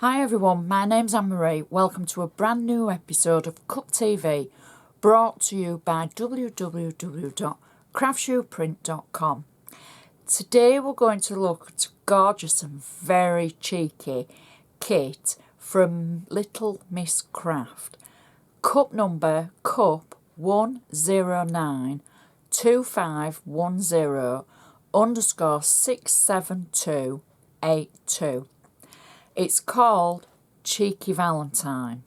Hi everyone, my name's Anne-Marie. Welcome to a brand new episode of Cup TV, brought to you by www.craftsuprint.com. Today we're going to look at a gorgeous and very cheeky kit from Little Misscraft. Cup number Cup 1092510_67282. It's called Cheeky Valentine.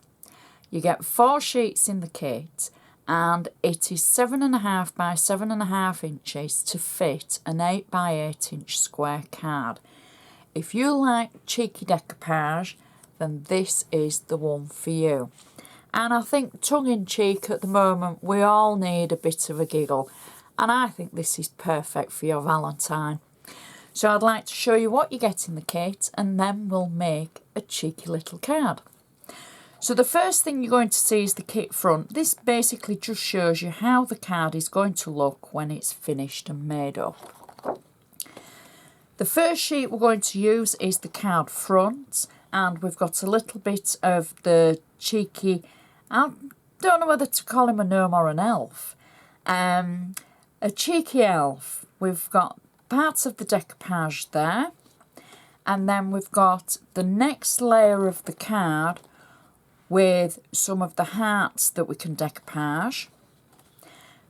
You get 4 sheets in the kit and it is 7.5 by 7.5 inches to fit an 8 by 8 inch square card. If you like cheeky decoupage, then this is the one for you. And I think tongue-in-cheek at the moment, we all need a bit of a giggle. And I think this is perfect for your Valentine. So I'd like to show you what you get in the kit and then we'll make a cheeky little card. So the first thing you're going to see is the kit front. This basically just shows you how the card is going to look when it's finished and made up. The first sheet we're going to use is the card front, and we've got a little bit of the cheeky, I don't know whether to call him a gnome or an elf, a cheeky elf. We've got parts of the decoupage there, and then we've got the next layer of the card with some of the hearts that we can decoupage.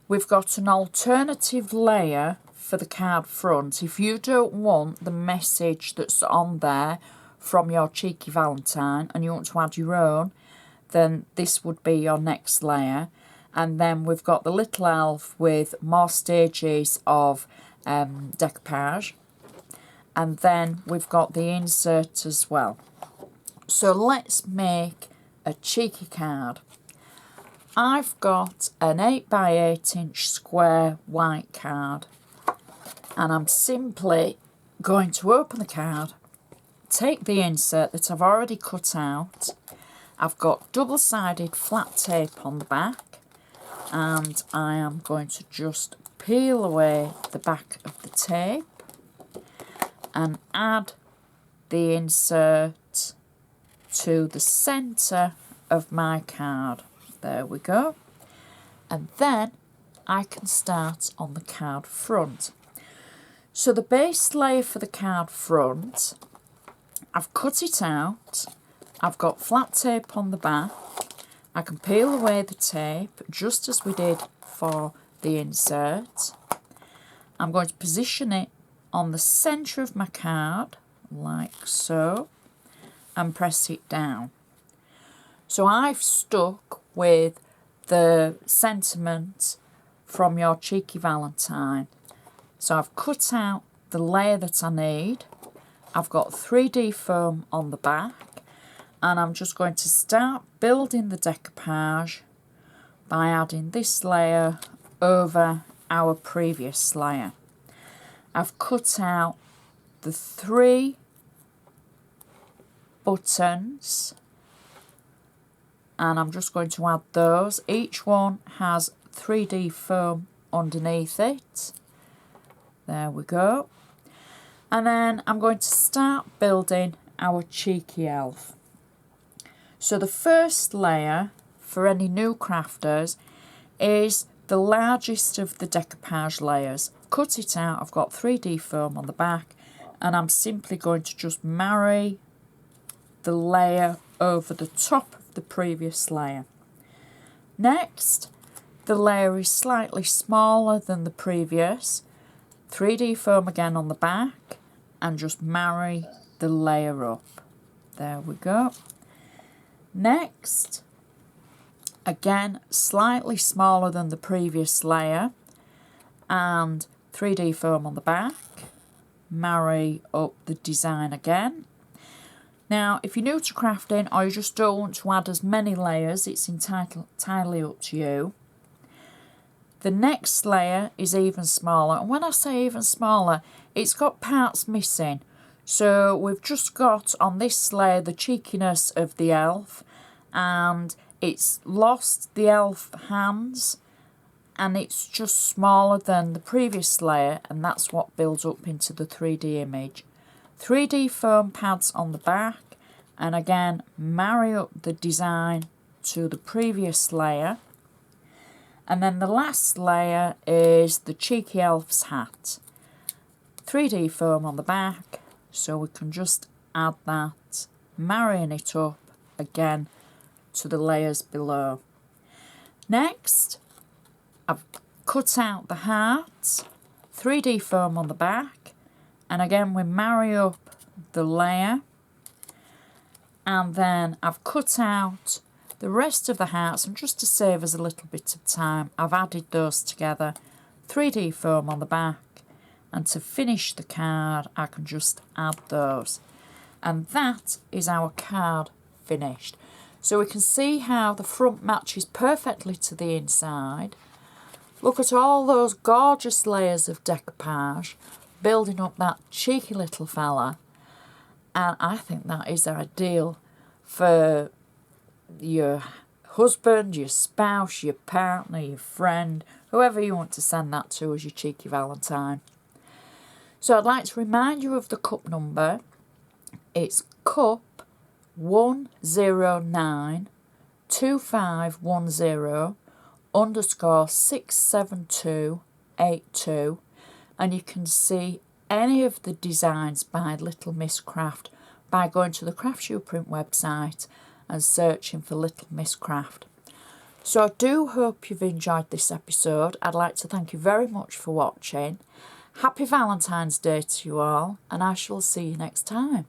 We've got an alternative layer for the card front. If you don't want the message that's on there from your Cheeky Valentine and you want to add your own, then this would be your next layer. And then we've got the little elf with more stages of decoupage, and then we've got the insert as well. So let's make a cheeky card. I've got an 8 by 8 inch square white card, and I'm simply going to open the card, take the insert that I've already cut out. I've got double-sided flat tape on the back, and I am going to just peel away the back of the tape and add the insert to the centre of my card. There we go. And then I can start on the card front. So the base layer for the card front, I've cut it out. I've got flat tape on the back. I can peel away the tape just as we did for the insert. I'm going to position it on the centre of my card, like so, and press it down. So I've stuck with the sentiment from your Cheeky Valentine. So I've cut out the layer that I need. I've got 3D foam on the back, and I'm just going to start building the decoupage by adding this layer over our previous layer. I've cut out the 3 buttons, and I'm just going to add those. Each one has 3D foam underneath it. There we go. And then I'm going to start building our cheeky elf. So the first layer for any new crafters is the largest of the decoupage layers. Cut it out. I've got 3D foam on the back, and I'm simply going to just marry the layer over the top of the previous layer. Next, the layer is slightly smaller than the previous. 3D foam again on the back, and just marry the layer up. There we go. Next, again, slightly smaller than the previous layer, and 3D foam on the back. Marry up the design again. Now, if you're new to crafting or you just don't want to add as many layers, it's entirely up to you. The next layer is even smaller, and when I say even smaller, it's got parts missing. So we've just got on this layer the cheekiness of the elf, and it's lost the elf hands, and it's just smaller than the previous layer, and that's what builds up into the 3D image. 3D foam pads on the back, And again, marry up the design to the previous layer. And then the last layer is the Cheeky Elf's hat. 3D foam on the back, so we can just add that, marrying it up again to the layers below. Next, I've cut out the heart, 3D foam on the back, and again we marry up the layer, and then I've cut out the rest of the hearts, and just to save us a little bit of time, I've added those together, 3D foam on the back, and to finish the card I can just add those. And that is our card finished. So we can see how the front matches perfectly to the inside. Look at all those gorgeous layers of decoupage building up that cheeky little fella. And I think that is ideal for your husband, your spouse, your partner, your friend, whoever you want to send that to as your cheeky Valentine. So I'd like to remind you of the cup number. It's cup 1092510_67282, and you can see any of the designs by Little Misscraft by going to the Craftsuprint website and searching for Little Misscraft. So I do hope you've enjoyed this episode. I'd like to thank you very much for watching. Happy Valentine's Day to you all, and I shall see you next time.